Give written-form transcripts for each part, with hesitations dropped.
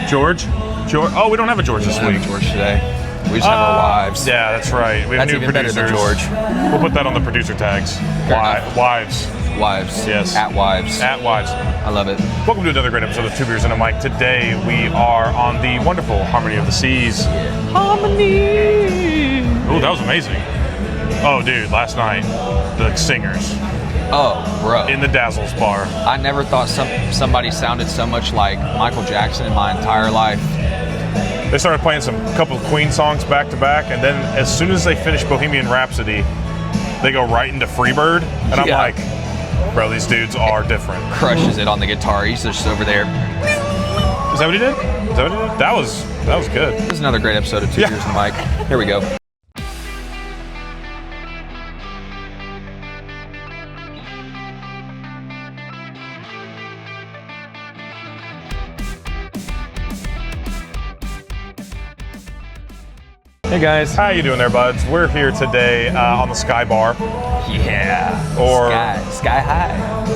George? Oh, we don't have a George this week. George today. We just have our wives. Yeah, that's right. We have That's new even producers. better than George. We'll put that on the producer tags. Wives. Wives. Yes. At wives. At wives. I love it. Welcome to another great episode of Two Beers and a Mic. Today we are on the wonderful Harmony of the Seas. Harmony. Oh, that was amazing. Oh, dude, last night, the singers. Oh, bro. In the Dazzles bar. I never thought somebody sounded so much like Michael Jackson in my entire life. They started playing some couple of Queen songs back to back, and then as soon as they finished Bohemian Rhapsody, they go right into Freebird, and I'm like, bro, these dudes are different. Crushes it on the guitar. He's just over there. Is that what he did? That was good. This is another great episode of Two Beers and a Mic. Here we go. Hey guys, how you doing there, buds? We're here today on the Sky Bar. Yeah. Or Sky High.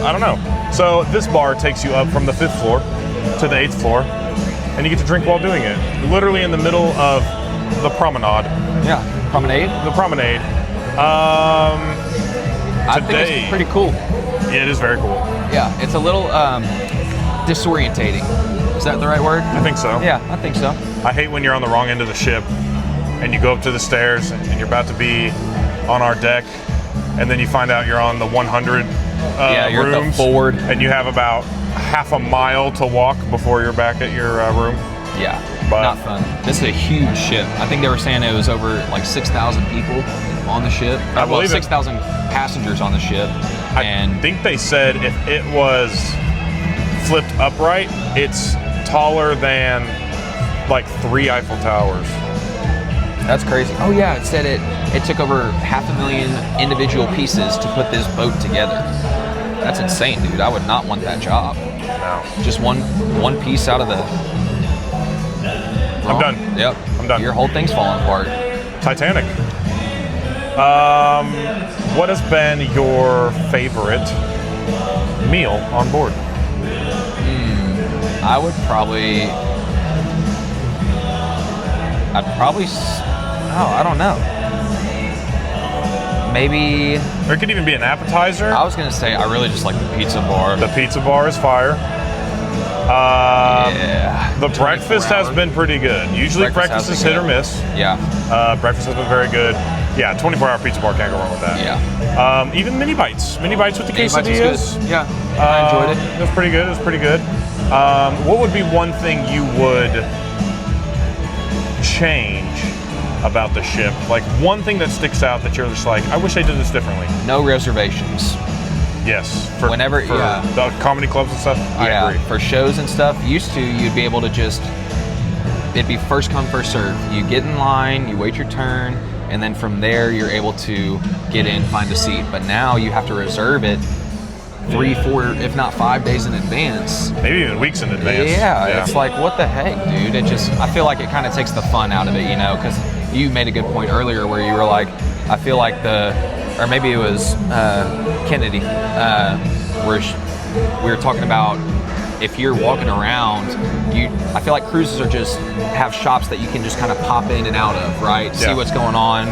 I don't know. So this bar takes you up from the 5th floor to the 8th floor, and you get to drink while doing it. Literally in the middle of the promenade. Yeah. Promenade? The promenade. I think it's pretty cool. Yeah, it is very cool. Yeah, it's a little disorientating. Is that the right word? I think so. Yeah, I think so. I hate when you're on the wrong end of the ship and you go up to the stairs and you're about to be on our deck, and then you find out you're on the 100 you're rooms, at the forward, and you have about half a mile to walk before you're back at your room. Yeah, but not fun. This is a huge ship. I think they were saying it was over like 6,000 people on the ship. I believe 6,000 passengers on the ship. I think they said if it was flipped upright, it's taller than like 3 Eiffel Towers. That's crazy. Oh yeah, it said it took over 500,000 individual pieces to put this boat together. That's insane, dude. I would not want that job. No. Just one piece out of the... I'm done. Yep. I'm done. Your whole thing's falling apart. Titanic. What has been your favorite meal on board? I don't know. Maybe... There could even be an appetizer. I was going to say, I really just like the pizza bar. The pizza bar is fire. Yeah. The breakfast has been pretty good. Usually breakfast is hit or miss. Yeah. Breakfast has been very good. Yeah, 24-hour pizza bar, can't go wrong with that. Yeah. Even mini bites. Mini bites with the quesadillas. Yeah. I enjoyed it. It was pretty good. What would be one thing you would change about the ship? Like one thing that sticks out that you're just like, I wish I did this differently. No reservations. Yes. For the comedy clubs and stuff, I agree. For shows and stuff, you'd be able to just, it'd be first come, first serve. You get in line, you wait your turn, and then from there you're able to get in, find a seat. But now you have to reserve it 3, 4, if not 5 days in advance. Maybe even weeks in advance. Yeah, it's like, what the heck, dude? I feel like it kind of takes the fun out of it, because you made a good point earlier where you were like, I feel like or maybe it was Kennedy, where we were talking about if you're walking around, I feel like cruises have shops that you can just kind of pop in and out of, right? Yeah. See what's going on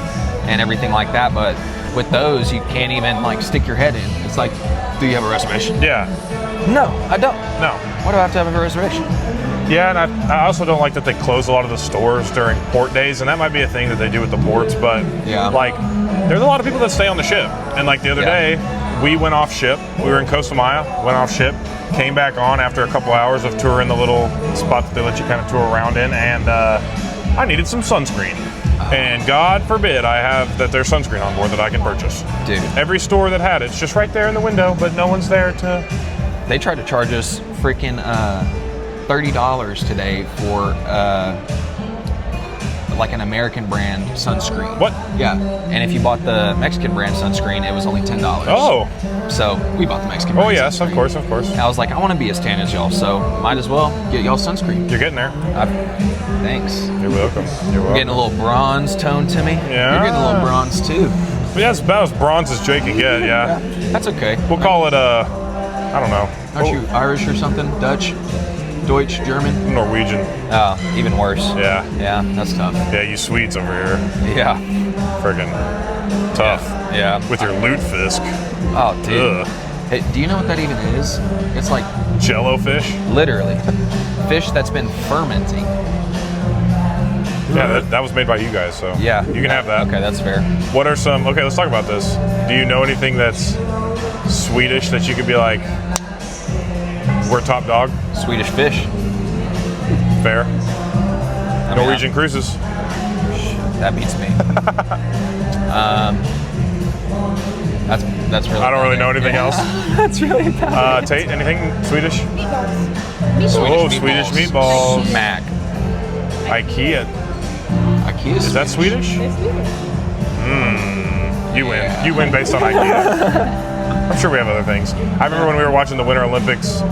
and everything like that. But with those, you can't even like stick your head in. It's like, do you have a reservation? Yeah. No, I don't. No. Why do I have to have a reservation? Yeah, and I also don't like that they close a lot of the stores during port days, and that might be a thing that they do with the ports, but like, there's a lot of people that stay on the ship. And like the other day, we went off ship. We were in Costa Maya, went off ship, came back on after a couple hours of touring the little spot that they let you kind of tour around in, and I needed some sunscreen. And God forbid there's sunscreen on board that I can purchase. Dude. Every store that had it's just right there in the window, but no one's there to... They tried to charge us freaking $30 today for like an American brand sunscreen. What? Yeah. And if you bought the Mexican brand sunscreen, it was only $10. Oh. So we bought the Mexican brand. Oh yes, sunscreen. of course. I was like, I want to be as tan as y'all, so might as well get y'all sunscreen. You're getting there. Thanks. You're welcome. You're getting a little bronze tone to me. Yeah. You're getting a little bronze too. Yeah, it's about as bronze as Jake can get. Yeah. That's okay. We'll call it I don't know. Aren't you Irish or something? Dutch? Deutsch, German? Norwegian. Oh, even worse. Yeah. Yeah, that's tough. Yeah, you Swedes over here. Yeah. Friggin' tough. Yeah. With your lutefisk. Oh, dude. Ugh. Hey, do you know what that even is? It's like Jello fish? literally fish that's been fermenting. Yeah, that was made by you guys, so Yeah. you can have that. Okay, that's fair. What are some, okay, let's talk about this. Do you know anything that's Swedish that you could be like, we're top dog? Swedish fish. Fair. I mean, Norwegian cruises. That beats me. That's really. I don't really know anything else. That's really bad. Tate, anything Swedish? Meatballs. Swedish meatballs. Smack. IKEA. IKEA. Is that Swedish? It's Swedish. You win. You win based on IKEA. I'm sure we have other things. I remember when we were watching the Winter Olympics.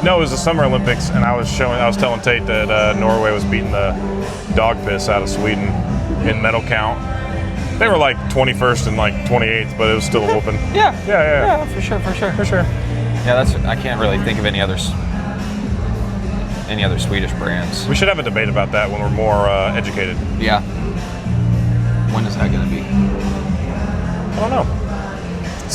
No, it was the Summer Olympics, and I was telling Tate that Norway was beating the dog piss out of Sweden in medal count. They were like 21st and like 28th, but it was still a whooping. Yeah. Yeah. For sure. sure. Yeah, I can't really think of any other Swedish brands. We should have a debate about that when we're more educated. Yeah. When is that going to be? I don't know.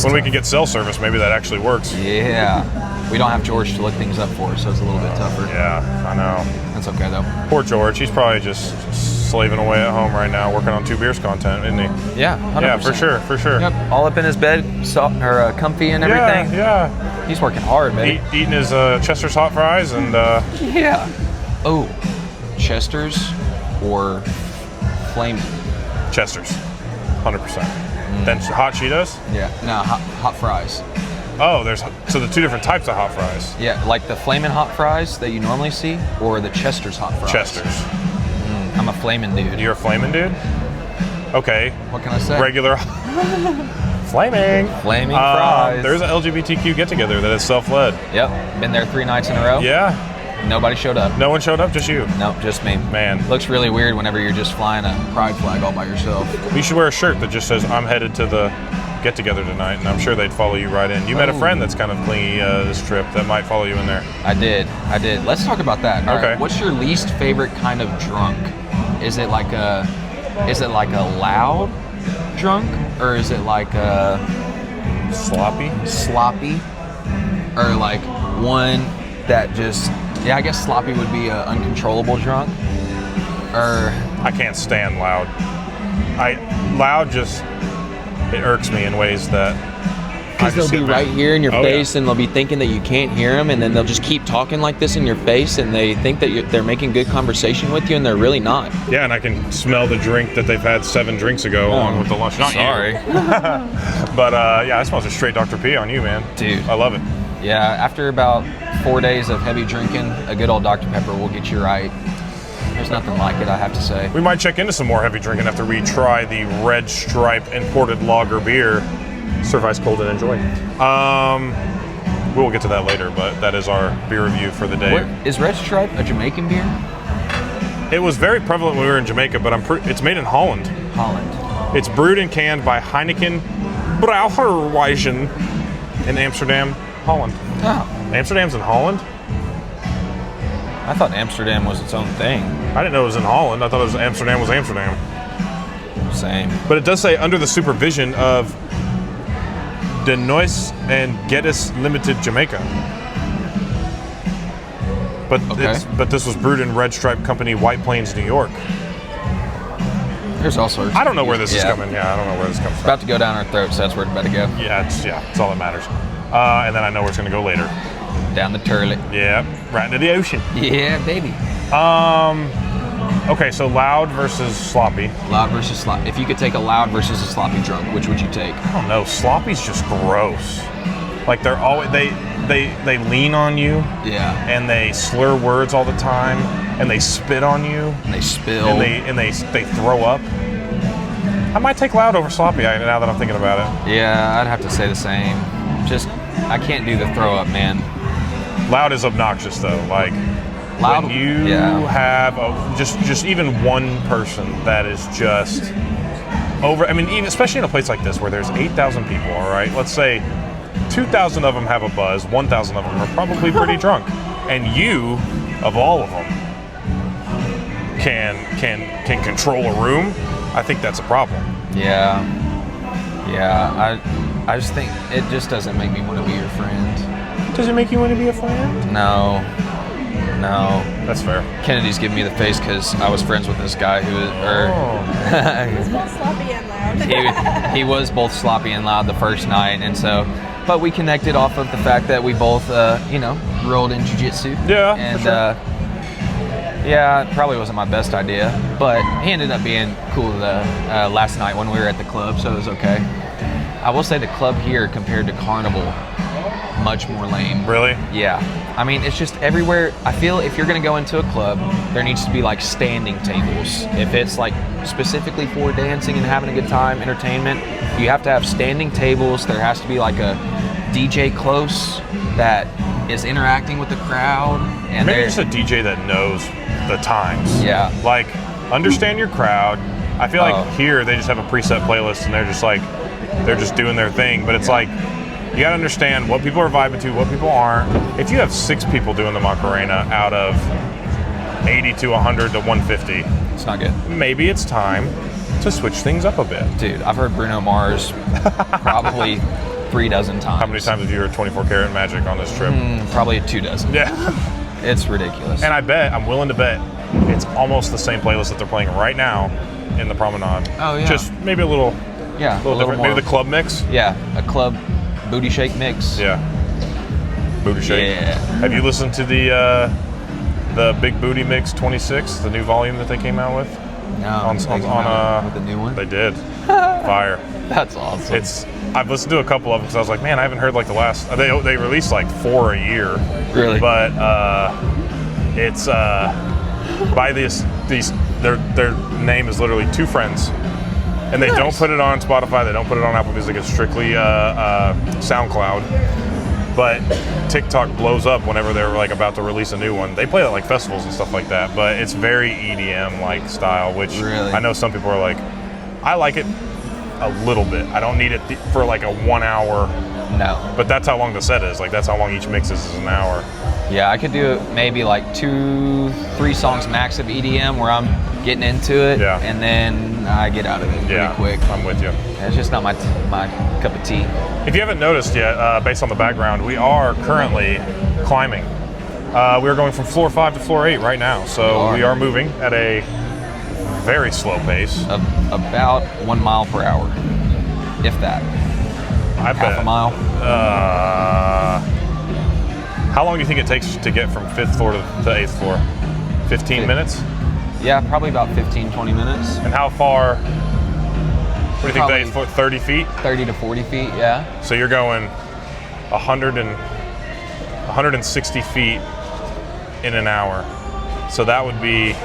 When we can get cell service, maybe that actually works. Yeah. We don't have George to look things up for, so it's a little bit tougher. Yeah, I know. That's okay though. Poor George. He's probably just slaving away at home right now, working on Two Beers content, isn't he? Yeah, 100%. Yeah, for sure. Yep. All up in his bed, comfy and everything. Yeah. He's working hard, man. Eating his Chester's hot fries and. Yeah. Oh, Chester's or Flaming? Chester's, 100%. Then hot Cheetos. Yeah. No, hot fries. Oh, so the two different types of hot fries. Yeah, like the Flamin' hot fries that you normally see, or the Chester's hot fries. Chester's. I'm a Flamin' dude. You're a flaming dude? Okay. What can I say? Regular. Flaming fries. There's an LGBTQ get-together that is self-led. Yep. Been there 3 nights in a row. Yeah. Nobody showed up. No one showed up, just you. Nope, just me. Man. Looks really weird whenever you're just flying a pride flag all by yourself. You should wear a shirt that just says, I'm headed to the get-together tonight, and I'm sure they'd follow you right in. You met a friend that's kind of clingy this trip that might follow you in there. I did. Let's talk about that. All Okay. right, what's your least favorite kind of drunk? Is it like a loud drunk, or is it like a sloppy, or like one that just I guess sloppy would be an uncontrollable drunk, or I can't stand loud. It irks me in ways that because they'll be right here in your face, and they'll be thinking that you can't hear them, and then they'll just keep talking like this in your face, and they think that they're making good conversation with you, and they're really not. Yeah, and I can smell the drink that they've had 7 drinks ago along with the lunch. Not sorry. But yeah, it smells a straight Dr. P on you, man. Dude. I love it. Yeah, after about 4 days of heavy drinking, a good old Dr. Pepper will get you right. There's nothing like it, I have to say. We might check into some more heavy drinking after we try the Red Stripe imported lager beer. Serve ice cold and enjoy. We'll get to that later, but that is our beer review for the day. Is Red Stripe a Jamaican beer? It was very prevalent when we were in Jamaica, but it's made in Holland. Holland. It's brewed and canned by Heineken Brouwerij in Amsterdam, Holland. Oh. Amsterdam's in Holland? I thought Amsterdam was its own thing. I didn't know it was in Holland. I thought Amsterdam was Amsterdam. Same. But it does say under the supervision of De Nois and Geddes Limited Jamaica. But this was brewed in Red Stripe Company, White Plains, New York. There's all sorts. I don't know where this is coming. Yeah, I don't know where this comes from. About to go down our throats, so that's where it's about to go. Yeah, it's all that matters. And then I know where it's going to go later. Down the turlet. Yeah, right into the ocean. Yeah, baby. Okay, so loud versus sloppy. Loud versus sloppy. If you could take a loud versus a sloppy drunk, which would you take? I don't know. Sloppy's just gross. Like they're always they lean on you. Yeah. And they slur words all the time, and they spit on you. And they spill. And they throw up. I might take loud over sloppy now that I'm thinking about it. Yeah, I'd have to say the same. Just I can't do the throw up, man. Loud is obnoxious though. Like loud, when you have just even one person that is just over. I mean, even especially in a place like this where there's 8,000 people. All right, let's say 2,000 of them have a buzz. 1,000 of them are probably pretty drunk. and you, of all of them, can control a room, I think that's a problem. Yeah. I just think it just doesn't make me want to be your friend. Does it make you want to be a friend? No. That's fair. Kennedy's giving me the face because I was friends with this guy who It's both sloppy and loud. he was both sloppy and loud the first night, and so, but we connected off of the fact that we both, rolled in jiu-jitsu. Yeah, and for sure. yeah, it probably wasn't my best idea, but he ended up being cool last night when we were at the club, so it was okay. I will say the club here compared to Carnival, much more lame. Really? Yeah. I mean, it's just everywhere. I feel if you're going to go into a club, there needs to be like standing tables. If it's like specifically for dancing and having a good time, entertainment, you have to have standing tables. There has to be like a DJ close that is interacting with the crowd. And maybe just a DJ that knows the times. Yeah. Like, understand your crowd. I feel like here they just have a preset playlist and they're just doing their thing. But it's like, you gotta understand what people are vibing to, what people aren't. If you have 6 people doing the Macarena out of 80 to 100 to 150, it's not good. Maybe it's time to switch things up a bit. Dude, I've heard Bruno Mars probably 3 dozen times. How many times have you heard 24 Karat Magic on this trip? Probably 2 dozen. Yeah. It's ridiculous. And I'm willing to bet, it's almost the same playlist that they're playing right now in the Promenade. Oh, yeah. Just maybe a little different. More, maybe the club mix? Yeah, a club booty shake mix. Yeah. Booty shake. Yeah. Have you listened to the Big Booty Mix 26, the new volume that they came out with? No. With the new one? They did. Fire. That's awesome. I've listened to a couple of them because I was like, man, I haven't heard like the last. They released like 4 a year. Really? But it's by their name is literally 2 friends. And they don't put it on Spotify. They don't put it on Apple Music. It's strictly SoundCloud. But TikTok blows up whenever they're like about to release a new one. They play it at like festivals and stuff like that. But it's very EDM like style, which really? I know some people are like, I like it a little bit. I don't need it for like a 1 hour. No. But that's how long the set is. Like that's how long each mix is an hour. Yeah, I could do maybe like 2-3 songs max of EDM where I'm getting into it, and then I get out of it pretty quick. I'm with you. It's just not my cup of tea. If you haven't noticed yet, based on the background, we are currently climbing. We're going from floor 5 to floor 8 right now, so we are moving at a very slow pace. Of about 1 mile per hour, if that. I bet. Half a mile. How long do you think it takes to get from 5th floor to 8th floor? 15 minutes? Yeah, probably about 15, 20 minutes. And how far? What do you think the 8th floor? 30 feet? 30 to 40 feet, yeah. So you're going 160 feet in an hour. So that would be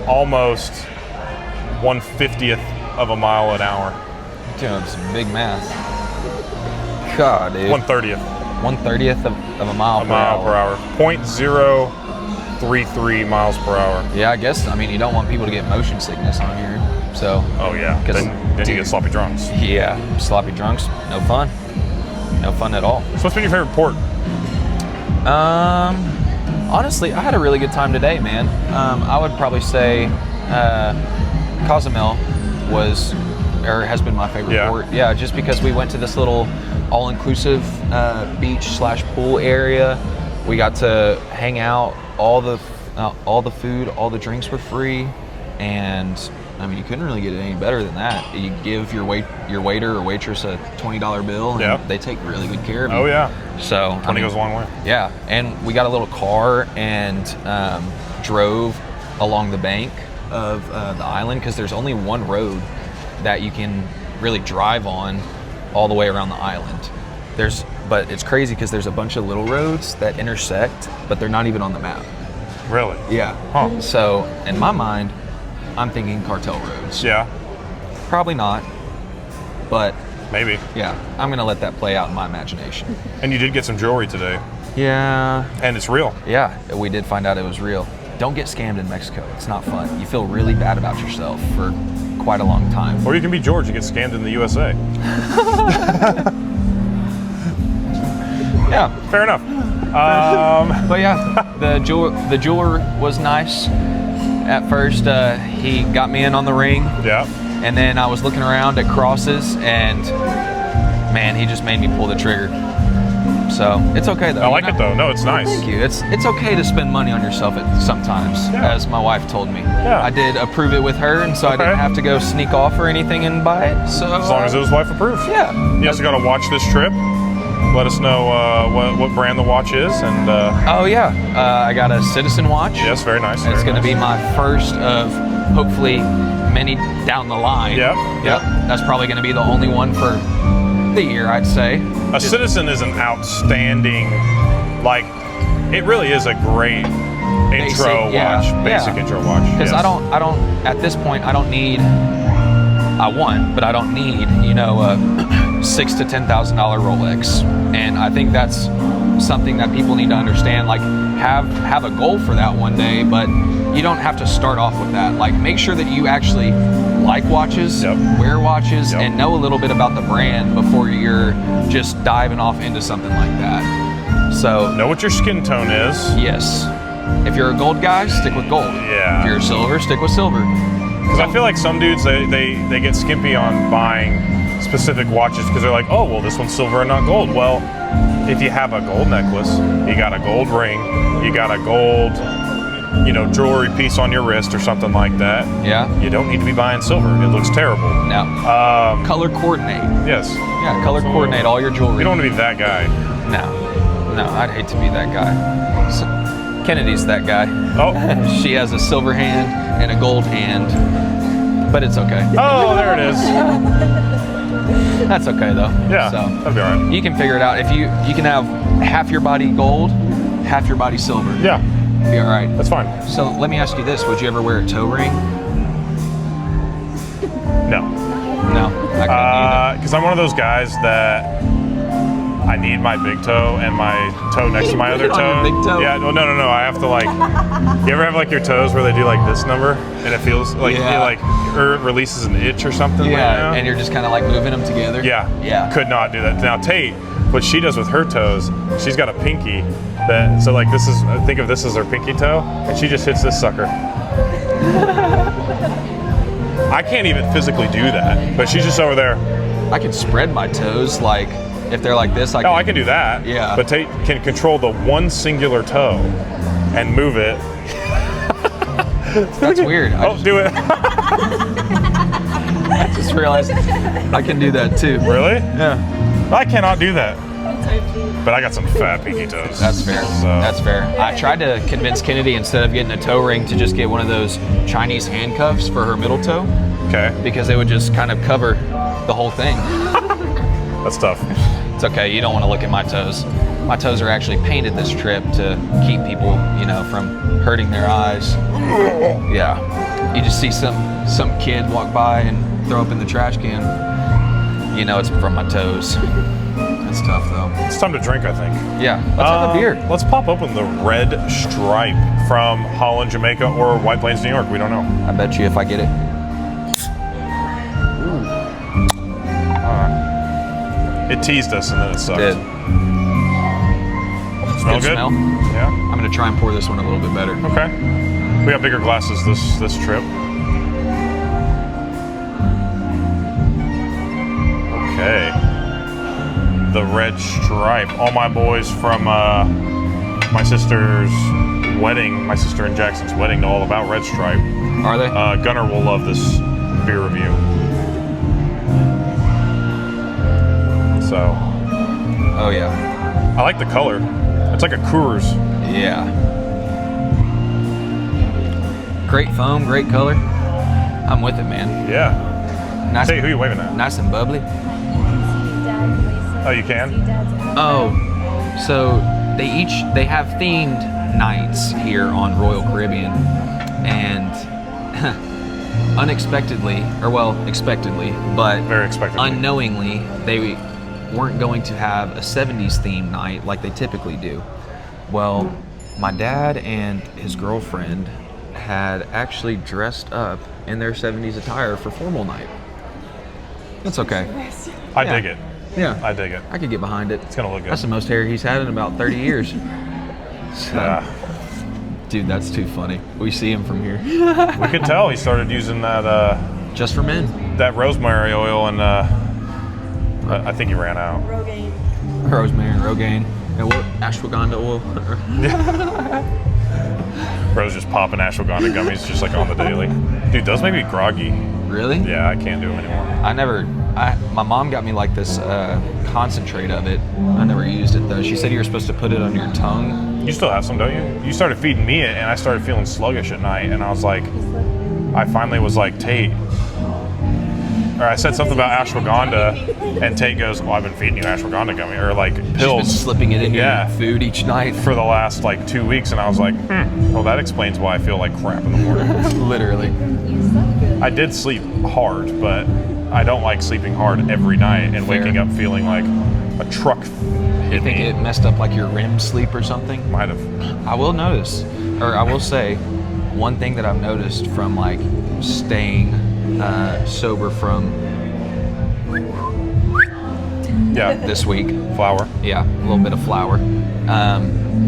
almost 1/50th of a mile an hour. Doing some big math. God, dude. 1/30th. 1/30th of a mile per hour. 0.033 miles per hour. Yeah, I guess. I mean, you don't want people to get motion sickness on here. So. Oh yeah. Then you get sloppy drunks. Yeah, sloppy drunks. No fun. No fun at all. So what's been your favorite port? Honestly, I had a really good time today, man. I would probably say Cozumel has been my favorite port. Yeah, just because we went to this little all-inclusive beach/pool area. We got to hang out. All the food, all the drinks were free, and I mean, you couldn't really get it any better than that. You give your waiter or waitress a $20 bill, and they take really good care of you. Oh yeah. So 20 goes a long way. Yeah, and we got a little car and drove along the bank of the island because there's only one road that you can really drive on all the way around the island. But it's crazy because there's a bunch of little roads that intersect, but they're not even on the map. Really? Yeah. Huh. So in my mind, I'm thinking cartel roads. Yeah. Probably not, but maybe. Yeah, I'm gonna let that play out in my imagination. And you did get some jewelry today. Yeah. And it's real. Yeah, we did find out it was real. Don't get scammed in Mexico. It's not fun. You feel really bad about yourself for quite a long time. Or you can be George and get scammed in the USA. Yeah. Fair enough. But yeah, the jeweler was nice. At first, he got me in on the ring. Yeah. And then I was looking around at crosses, and man, he just made me pull the trigger. So it's okay though. I like it though. No, it's nice. Thank you. It's okay to spend money on yourself sometimes, as my wife told me. Yeah. I did approve it with her, and so I didn't have to go sneak off or anything and buy it. So as long as it was wife approved. Yeah. You also got to watch this trip. Let us know what brand the watch is, and oh yeah, I got a Citizen watch. Yes, very nice. It's going to be my first of hopefully many down the line. Yep. That's probably going to be the only one for the year, I'd say. A Citizen is an outstanding, like, it really is a great intro watch, basic intro watch. Because I don't at this point I don't need a $6,000 to $10,000 Rolex, and I think that's something that people need to understand. Like, have a goal for that one day, but you don't have to start off with that. Like, make sure that you actually like watches, wear watches, and know a little bit about the brand before you're just diving off into something like that. So know what your skin tone is. Yes. If you're a gold guy, stick with gold. Yeah. If you're silver, stick with silver. Because I feel like some dudes, they get skimpy on buying specific watches because they're like, oh, well, this one's silver and not gold. Well, if you have a gold necklace, you got a gold ring, you got a gold, jewelry piece on your wrist or something like that. Yeah. You don't need to be buying silver. It looks terrible. No. Color coordinate. Yes. Yeah, color coordinate all your jewelry. You don't want to be that guy. No, I'd hate to be that guy. So, Kennedy's that guy. Oh. She has a silver hand and a gold hand, but it's okay. Oh, there it is. That's okay though. Yeah, so that'll be all right. You can figure it out. If you can have half your body gold, half your body silver. Yeah. Be all right. That's fine. So let me ask you this: would you ever wear a toe ring? No. No. I couldn't either. Because I'm one of those guys that I need my big toe and my toe next to my other toe. On your big toe? Yeah. Well, no. I have to you ever have like your toes where they do like this number and it feels like it releases an itch or something? Yeah. And you're just kind of like moving them together. Yeah. Yeah. Could not do that. Now Tate, what she does with her toes, she's got a pinky think of this as her pinky toe, and she just hits this sucker. I can't even physically do that, but she's just over there. I can spread my toes like. If they're like this, I can do that. Yeah. But Tate can control the one singular toe and move it. That's weird. Do it. I just realized I can do that too. Really? Yeah. I cannot do that. But I got some fat pinky toes. That's fair. So. That's fair. I tried to convince Kennedy, instead of getting a toe ring, to just get one of those Chinese handcuffs for her middle toe. Okay. Because they would just kind of cover the whole thing. That's tough. It's okay. You don't want to look at my toes. My toes are actually painted this trip to keep people, from hurting their eyes. Yeah. You just see some kid walk by and throw up in the trash can. It's from my toes. That's tough though. It's time to drink, I think. Yeah. Let's have a beer. Let's pop open the Red Stripe from Holland, Jamaica, or White Plains, New York. We don't know. I bet you if I get it. It teased us and then it sucked. It did. Smell good? Smell? Yeah. I'm gonna try and pour this one a little bit better. Okay. We got bigger glasses this trip. Okay. The Red Stripe. All my boys from my sister's wedding, my sister and Jackson's wedding, know all about Red Stripe. Are they? Gunnar will love this beer review. So. Oh yeah. I like the color. It's like a Coors. Yeah. Great foam, great color. I'm with it, man. Yeah. Nice. Say, who are you waving at? Nice and bubbly. Oh, you can? Oh, so they have themed nights here on Royal Caribbean, and expectedly, but very expectedly, unknowingly, they weren't going to have a 70s theme night like they typically do. Well, my dad and his girlfriend had actually dressed up in their 70s attire for formal night. That's okay. I dig it. Yeah. I dig it. I could get behind it. It's gonna look good. That's the most hair he's had in about 30 years. So, Yeah. dude, that's too funny. We see him from here. We could tell he started using that Just for men. that rosemary oil, and I think he ran out. Rogaine. Rosemary and Rogaine. And what? Ashwagandha oil. Bro's just popping ashwagandha gummies just like on the daily. Dude, those make me groggy. Really? Yeah, I can't do them anymore. My mom got me like this concentrate of it. I never used it though. She said you were supposed to put it on your tongue. You still have some, don't you? You started feeding me it, and I started feeling sluggish at night, and I was like, I finally was like, Tate, or I said something about ashwagandha, and Tate goes, well, I've been feeding you ashwagandha gummy, or like pills. She's been slipping it in Yeah. your food each night. For the last like 2 weeks, and I was like, well, that explains why I feel like crap in the morning. Literally. I did sleep hard, but I don't like sleeping hard every night and Fair. waking up feeling like a truck You hit think me. it messed up like your REM sleep or something? Might have. I will notice, or I will say, one thing that I've noticed from like staying sober from Yeah. this week, Flour. yeah, a little bit of flour,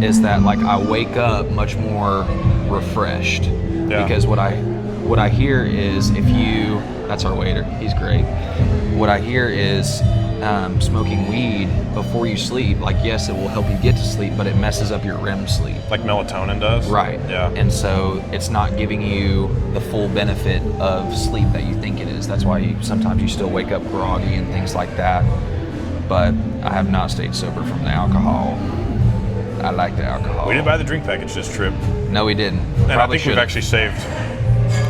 is that like I wake up much more refreshed. Yeah. Because what I hear is that's our waiter, he's great. What I hear is smoking weed before you sleep, like yes, it will help you get to sleep, but it messes up your REM sleep. Like melatonin does. Right. Yeah. And so it's not giving you the full benefit of sleep that you think it is. That's why sometimes you still wake up groggy and things like that. But I have not stayed sober from the alcohol. I like the alcohol. We didn't buy the drink package this trip, No, we didn't. and I think we've actually saved.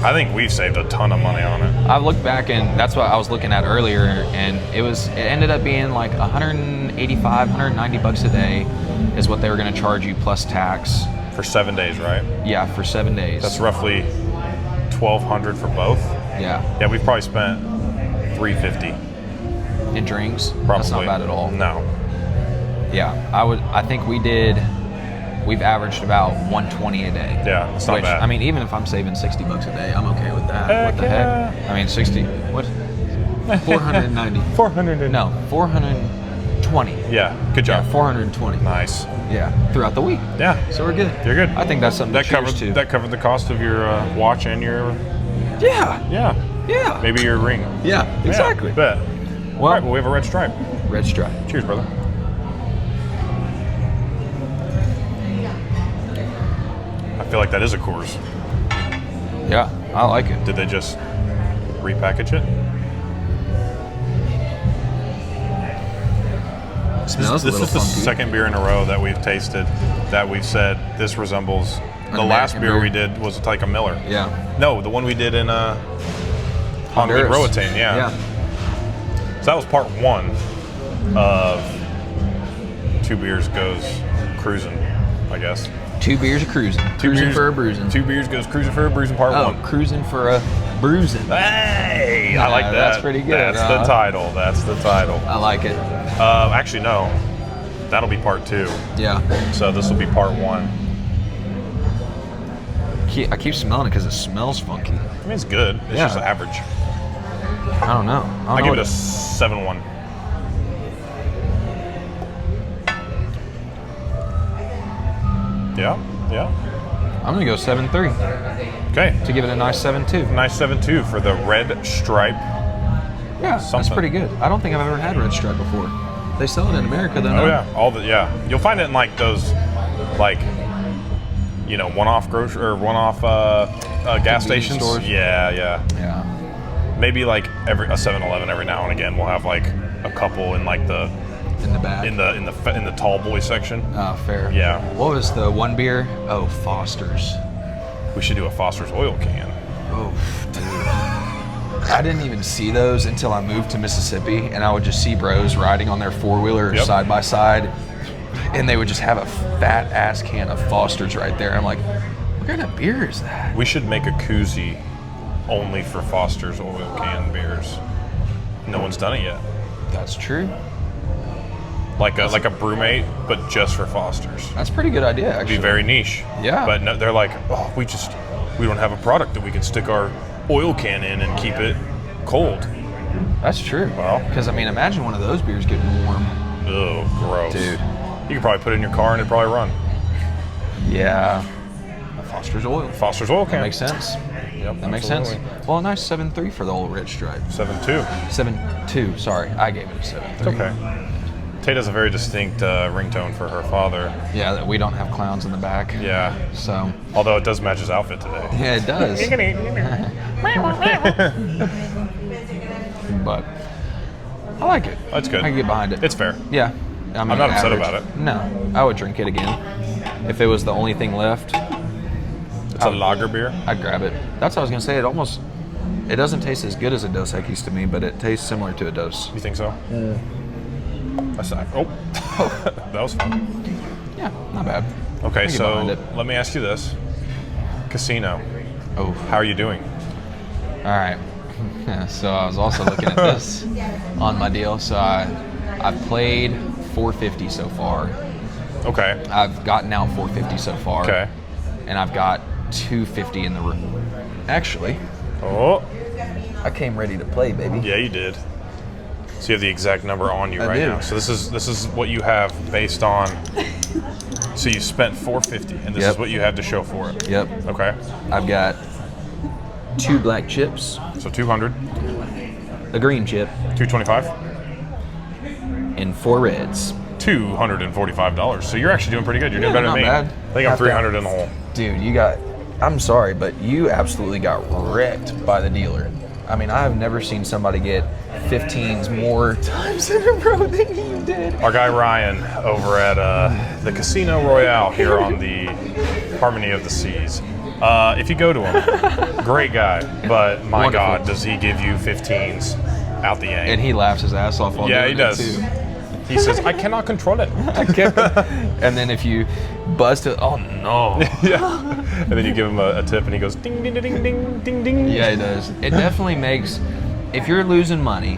I think we've saved a ton of money on it. I've looked back, and that's what I was looking at earlier, and it ended up being like 185, 190 bucks a day is what they were going to charge you plus tax. For 7 days, right? Yeah, for 7 days. That's roughly $1,200 for both. Yeah. Yeah, we've probably spent $350. In drinks. Probably. That's not bad at all. No. Yeah, I think we've averaged about 120 a day. Yeah, it's not which, bad. I mean, even if I'm saving 60 bucks a day, I'm okay with that. Heck What the yeah. heck? I mean, 60, what? 490. 400. No, 420. Yeah, good job. Yeah, 420. Nice. Yeah, throughout the week. Yeah. So we're good. You're good. I think that's something That to cheers covered to. that covered the cost of your watch and your Yeah. maybe your ring. Yeah, exactly. Yeah, bet. Well, All right, well, we have a red stripe. red stripe. Cheers, brother. I feel like that is a Coors. Yeah, I like it. Did they just repackage it? Smells This a little is the funky. second beer in a row that we've tasted that we've said this resembles the last American beer beer. we did was like a Miller. Yeah. No, the one we did in on Honduras. BREW-sin, yeah. So that was part one of Two Beers Goes Cruising, I guess. 2 beers of cruising. Cruising for a bruising. 2 Beers Goes Cruising for a Bruising part Oh, one. cruising for a bruising. Hey, I like that. That's pretty good. That's the title. That's the title. I like it. Actually, no. That'll be part 2. Yeah. So this will be part 1. I keep smelling it because it smells funky. I mean, it's good. It's Yeah. just average. I don't know. I'll give it a 7-1. Yeah, yeah. I'm going to go 7.3 Okay. to give it a nice 7.2. Nice 7-2 for the red stripe. Yeah, that's Something. pretty good. I don't think I've ever had red stripe before. They sell it in America, though. Oh yeah, You'll find it in like those, like, you know, one-off grocery or one-off gas stations. stores. Yeah. Yeah. Maybe like a 7-Eleven every now and again will have like a couple in like the In the back. in the tall boy section. Oh, fair. Yeah. What was the one beer? Oh, Foster's. We should do a Foster's oil can. Oh, dude. I didn't even see those until I moved to Mississippi, and I would just see bros riding on their four-wheeler Yep. side by side, and they would just have a fat-ass can of Foster's right there. I'm like, what kind of beer is that? We should make a koozie only for Foster's oil can beers. No one's done it yet. That's true. Like a brewmate, but just for Foster's. That's a pretty good idea, It'd actually. be very niche. Yeah. But no, they're like, oh, we don't have a product that we can stick our oil can in and keep it cold. That's true. Well. Because, I mean, imagine one of those beers getting warm. Ugh, gross. Dude. You could probably put it in your car and it'd probably run. Yeah. Foster's oil. Foster's oil can. That makes sense. Yep, That makes sense. Well, a nice 7.3 for the old red stripe. 7.2. 7.2. Sorry, I gave it a 7.3. It's okay. Tate has a very distinct ringtone for her father. Yeah, we don't have clowns in the back. Yeah. So. Although it does match his outfit today. Yeah, it does. But I like it. That's good. I can get behind it. It's fair. Yeah. I mean, I'm not upset average. about it. No, I would drink it again. If it was the only thing left, It's a lager beer. I'd grab it. That's what I was gonna say. It doesn't taste as good as a Dos Equis to me, but it tastes similar to a Dos. You think so? That's not. Oh, that was fun. Yeah, not bad. Okay, I can get so behind it. let me ask you this: casino. Oh, How are you doing? all right. So I was also looking at this on my deal. So I've played 450 so far. Okay. I've gotten out 450 so far. Okay. And I've got 250 in the room. Actually, Oh, I came ready to play, baby. yeah, you did. So you have the exact number on you I right do. now. So this is what you have based on. So you spent 450, and this Yep. is what you have to show for it. Yep. Okay. I've got 2 black chips, So 200, a green chip, 225, and 4 reds. $245. So you're actually doing pretty good. You're doing better than not me. bad. I think I'm Not 300 in the hole. Dude, I'm sorry, but you absolutely got wrecked by the dealer. I mean, I have never seen somebody get 15s more times in a row than you did. Our guy Ryan over at the Casino Royale here on the Harmony of the Seas. If you go to him, great guy, but my Wonderful. God, does he give you 15s out the yank? And he laughs his ass off while Yeah, doing he does. it too. He says, I cannot control it. And then if you bust it, oh no. Yeah. And then you give him a tip and he goes ding, ding, ding, ding, ding, ding. Yeah, it does. It definitely makes, if you're losing money,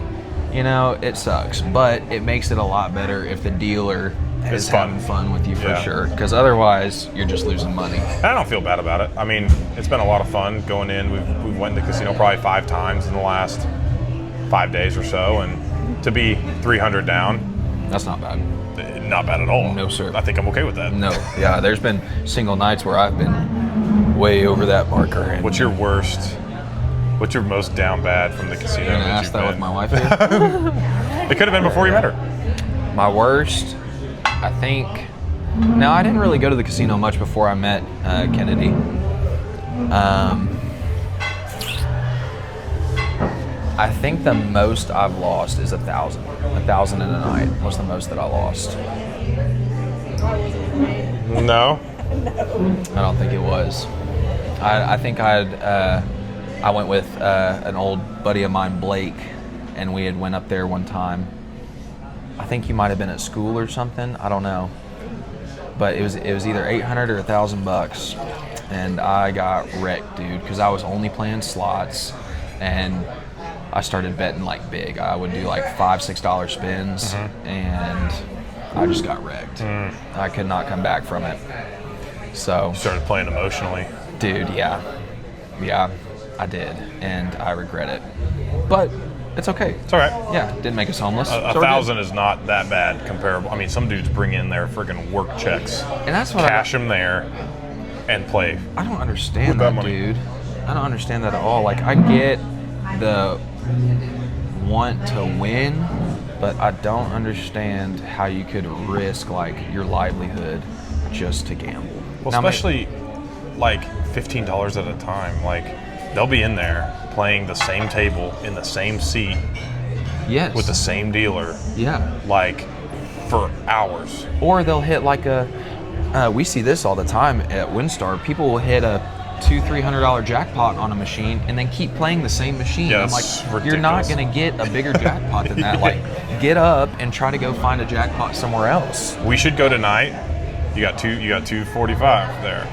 you know, it sucks. But it makes it a lot better if the dealer is fun. having fun with you for Yeah. sure. Because otherwise, you're just losing money. And I don't feel bad about it. I mean, it's been a lot of fun going in. We've went to the casino probably 5 times in the last 5 days or so. And to be 300 down, That's not bad. not bad at all. No, sir. I think I'm okay with that. No, yeah, there's been single nights where I've been way over that marker. And What's your worst? What's your most down bad from the casino? you're gonna that ask you've that with been? my wife here? It could have been before you met her. My worst, I think. Now, I didn't really go to the casino much before I met Kennedy. I think the most I've lost is 1,000. 1,000 in a night was the most that I lost. No. I don't think it was. I think I went with an old buddy of mine, Blake, and we had went up there one time. I think you might have been at school or something. I don't know, but it was either 800 or $1,000, and I got wrecked, dude, because I was only playing slots, and I started betting like big. I would do like $5-6 spins, and I just got wrecked. I could not come back from it. So, Started playing emotionally. dude, yeah, I did, and I regret it. But it's okay. It's all right. Yeah, didn't make us homeless. A so we're good. 1,000 is not that bad comparable. I mean, some dudes bring in their freaking work checks, And that's what cash them there, and play. I don't understand With that that, money. dude. I don't understand that at all. Like, I get the want to win, but I don't understand how you could risk like your livelihood just to gamble. Well, Now, especially like $15 at a time. Like, they'll be in there playing the same table in the same seat yes, with the same dealer, yeah. like for hours. Or they'll hit like we see this all the time at WinStar. People will hit a $200-300 jackpot on a machine and then keep playing the same machine. Yeah, I'm like, it's you're not ridiculous. going to get a bigger jackpot than that. Like, get up and try to go find a jackpot somewhere else. We should go tonight. You got 245 there.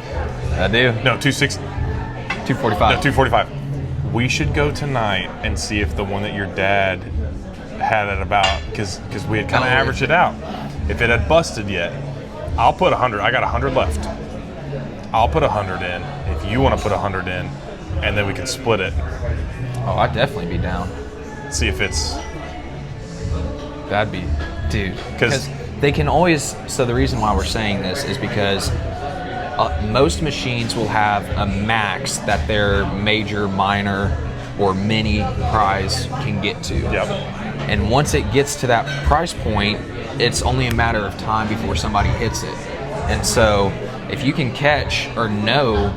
I do. No, 260. 245. No, 245. We should go tonight and see if the one that your dad had at about, because we had kind of averaged it out. If it had busted yet, I'll put 100. I got 100 left. I'll put 100 in if you want to put 100 in, and then we can split it. Oh, I'd definitely be down. See if it's. That'd be, dude. 'Cause- Because they can always. So the reason why we're saying this is because most machines will have a max that their major, minor, or mini prize can get to. Yep. And once it gets to that price point, it's only a matter of time before somebody hits it. And so if you can catch or know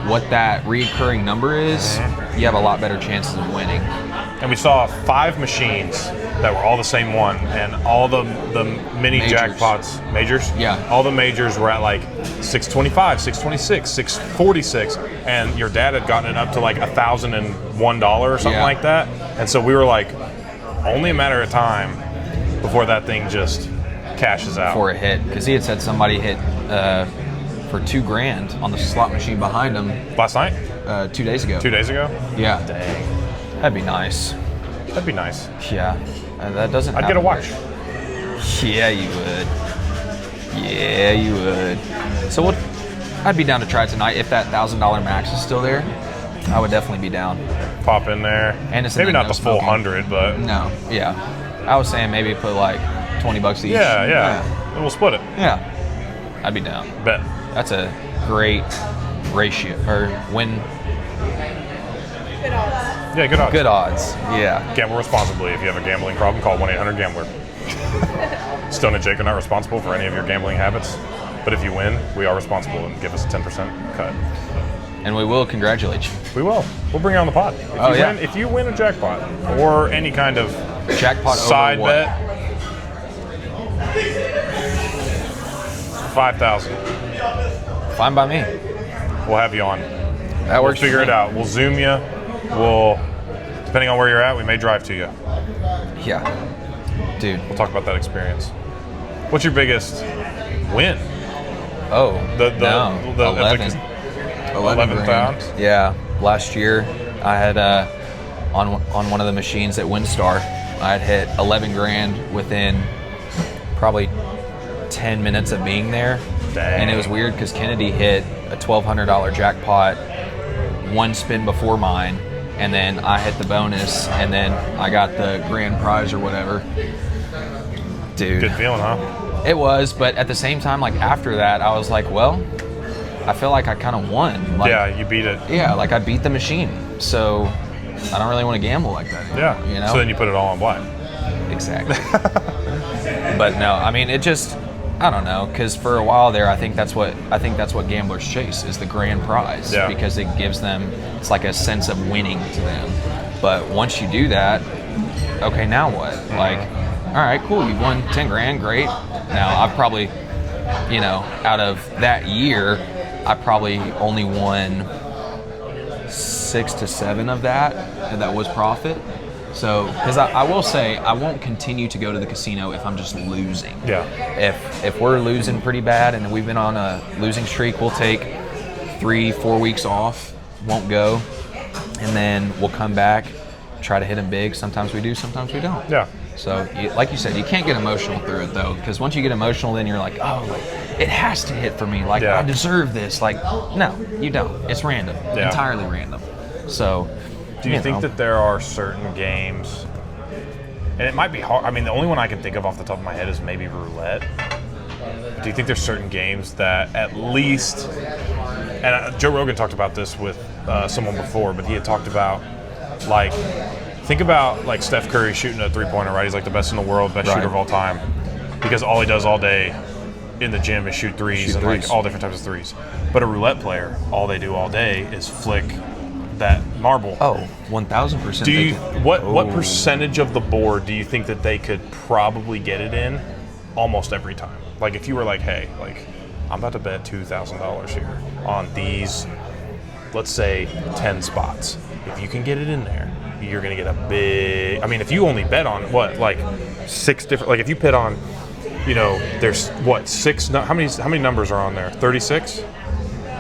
what that reoccurring number is, you have a lot better chances of winning. And we saw 5 machines that were all the same one, and all the mini Majors. jackpots, majors? Yeah. All the majors were at like 625, 626, 646, and your dad had gotten it up to like $1,001 or something like that. And so we were like, only a matter of time before that thing just cashes out. Before it hit, because he had said somebody hit for $2,000 on the slot machine behind him Last night? 2 days ago. 2 days ago? Yeah. Dang. That'd be nice. That'd be nice. Yeah. That doesn't I'd get a watch. Yeah, you would. Yeah, you would. So I'd be down to try it tonight. If that $1,000 max is still there, I would definitely be down. Pop in there. And it's maybe in not no the full smoking. 100, but No, yeah. I was saying maybe put like $20 each. yeah. And we'll split it. Yeah. I'd be down. Bet. That's a great ratio or win. Good odds. Yeah, good odds. Good odds. Yeah. Gamble responsibly. If you have a gambling problem, call 1-800-GAMBLER. Stone and Jake are not responsible for any of your gambling habits, but if you win, we are responsible and give us a 10% cut. And we will congratulate you. We will. We'll bring you on the pod. If you win a jackpot or any kind of Jackpot side over what? bet, 5,000. Fine by me. We'll have you on. That We'll works. figure it out. We'll Zoom you. We'll, depending on where you're at, we may drive to you. Yeah. Dude. We'll talk about that experience. What's your biggest win? Oh. The 11. 11 pounds? Yeah. Last year, I had on one of the machines at WinStar, I had hit 11 grand within probably 10 minutes of being there. Dang. And it was weird because Kennedy hit a $1,200 jackpot one spin before mine, and then I hit the bonus, and then I got the grand prize or whatever. Dude. Good feeling, huh? It was, but at the same time, like after that, I was like, well, I feel like I kind of won. Like, Yeah, you beat it. yeah, like I beat the machine. So I don't really want to gamble like that anymore, Yeah. you know? So then you put it all on black. Exactly. But no, I mean, it just, I don't know, because for a while there, I think that's what gamblers chase is the grand prize, Yeah. because it gives them, it's like a sense of winning to them. But once you do that, okay, now what? Mm-hmm. Like, all right, cool, you won 10 grand, great. Now I've probably, out of that year, I probably only won 6 to 7 of that, and that was profit. So, because I will say, I won't continue to go to the casino if I'm just losing. Yeah. If we're losing pretty bad and we've been on a losing streak, we'll take 3-4 weeks off, won't go, and then we'll come back, try to hit them big. Sometimes we do, sometimes we don't. Yeah. So, like you said, you can't get emotional through it though, because once you get emotional, then you're like, oh, like, it has to hit for me. Like, Yeah. I deserve this. Like, no, you don't. It's random, Yeah. entirely random. So, Do you think that there are certain games, and it might be hard, I mean, the only one I can think of off the top of my head is maybe roulette. Do you think there's certain games that at least, and Joe Rogan talked about this with someone before, but he had talked about, like, think about, like, Steph Curry shooting a three-pointer, right? He's, like, the best in the world, best shooter of all time, because all he does all day in the gym is shoot threes, like, all different types of threes. But a roulette player, all they do all day is flick that marble. Oh, 1,000%. Do you what percentage of the board do you think that they could probably get it in almost every time? Like if you were like, hey, like I'm about to bet $2,000 here on these, let's say 10 spots. If you can get it in there, you're gonna get a big. I mean, if you only bet on what, like 6 different, like if you bet on, there's what 6? How many numbers are on there? 36.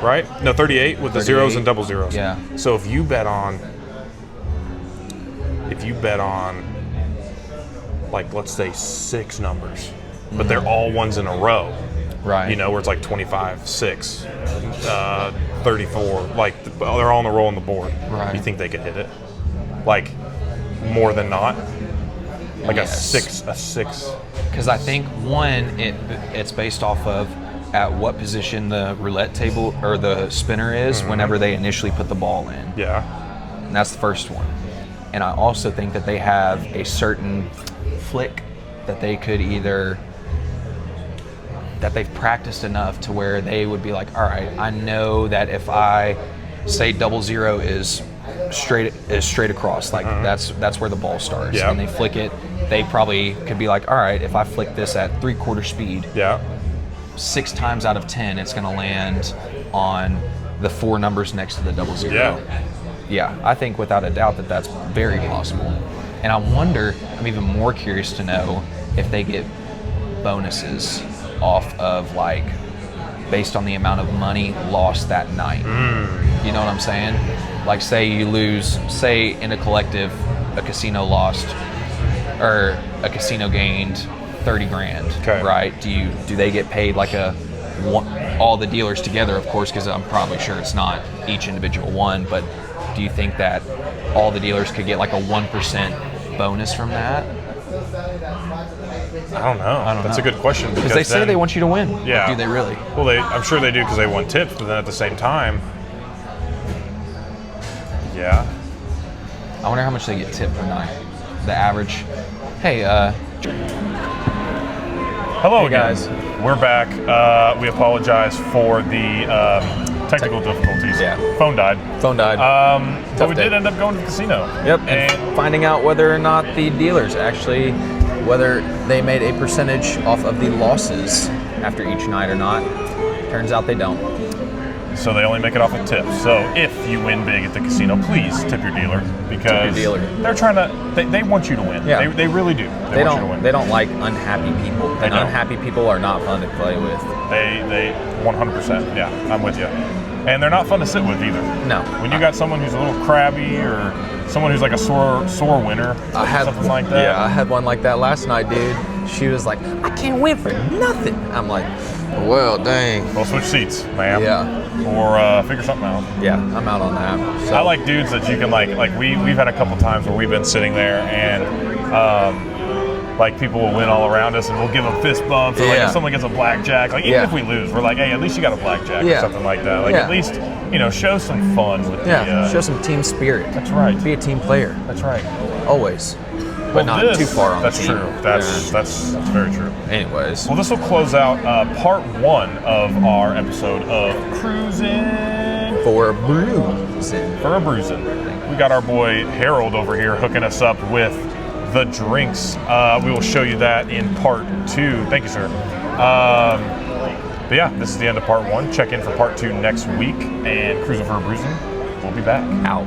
Right? No, 38 with the zeros and double zeros. Yeah. So if you bet on, like, let's say 6 numbers, but they're all ones in a row. Right. Where it's like 25, 6, 34, like they're all in a row on the board. Right. You think they could hit it? Like, more than not? Like Yes. a six. Because I think, one, it's based off of at what position the roulette table or the spinner is whenever they initially put the ball in. Yeah. And that's the first one. And I also think that they have a certain flick that they could either, that they've practiced enough to where they would be like, all right, I know that if I say 00 is straight across, like that's where the ball starts. Yeah. And they flick it, they probably could be like, all right, if I flick this at 3/4 speed, Yeah. 6 times out of 10, it's going to land on the 4 numbers next to the 00. Yeah. Yeah, I think without a doubt that that's very possible. And I wonder, I'm even more curious to know if they get bonuses off of, like, based on the amount of money lost that night. You know what I'm saying? Like, say you lose, say in a collective, a casino lost, or a casino gained 30 grand, Okay. right? Do they get paid like all the dealers together, of course, because I'm probably sure it's not each individual one, but do you think that all the dealers could get like a 1% bonus from that? I don't know. That's a good question. Because they say they want you to win. Yeah. But do they really? Well, I'm sure they do because they want tips, but then at the same time, yeah. I wonder how much they get tipped per night. The average. Hey, Hello Hey, again. guys. We're back. We apologize for the technical difficulties. Yeah. Phone died. phone died. But we day. did end up going to the casino. Yep. And Finding out whether or not the dealers actually, whether they made a percentage off of the losses after each night or not. Turns out they don't. so they only make it off of tips. So if you win big at the casino, please tip your dealer because dealer. they're trying to. They want you to win. Yeah. They really do. They want you to win. They don't like unhappy people. And don't. unhappy people are not fun to play with. They 100%. Yeah, I'm with you. And they're not fun to sit with either. No. When you got someone who's a little crabby or someone who's like a sore winner, something like that. Yeah, I had one like that last night, dude. She was like, I can't win for nothing. I'm like, well, dang. Well, switch seats, ma'am. Yeah. Or figure something out. Yeah, I'm out on that. So, I like dudes that you can like we've had a couple times where we've been sitting there and like people will win all around us and we'll give them fist bumps or like Yeah. if someone gets a blackjack, like even Yeah. if we lose, we're like, hey, at least you got a blackjack or Yeah. something like that. Like Yeah. at least, show some fun with the show some team spirit. That's right. Be a team player. That's right. Always. But Well, not this- too far on That's the team. true. That's very true. Anyways. Well, this will close out part 1 of our episode of Crewsin. For BREW-sin. For a BREW-sin. We got our boy Harold over here hooking us up with the drinks. We will show you that in part 2. Thank you, sir. But yeah, this is the end of part 1. Check in for part 2 next week. And Cruising for a BREW-sin. We'll be back. Out.